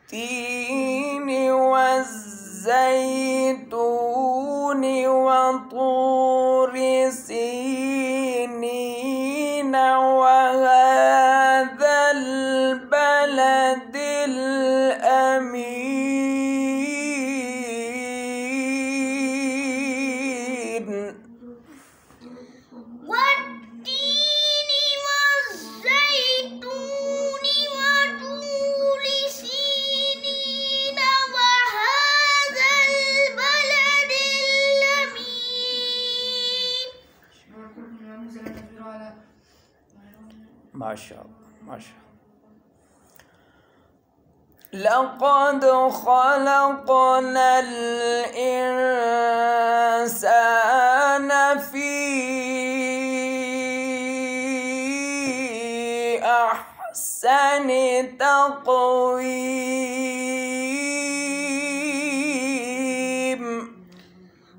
والتين والزيتون وطور سينين وهذا البلد الأمين. والتين والزيتون وطور سينين وهذا البلد الأمين. ما شاء الله ما شاء الله. لقد خلقنا الإنسان في أحسن تقويم.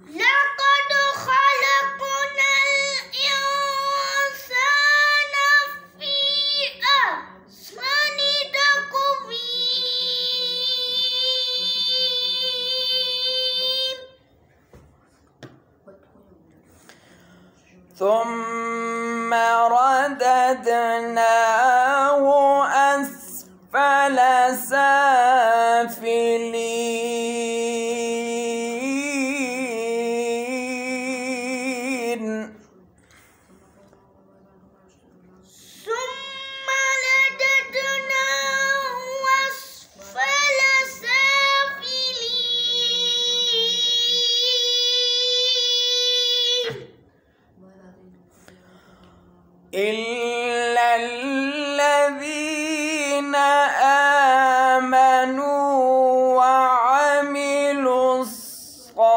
لقد خلقنا الإنسان في أحسن تقويم. ثم رددناه أسفل سافلين. ثم رددناه أسفل سافلين. إلا الذين آمنوا وعملوا الصالحات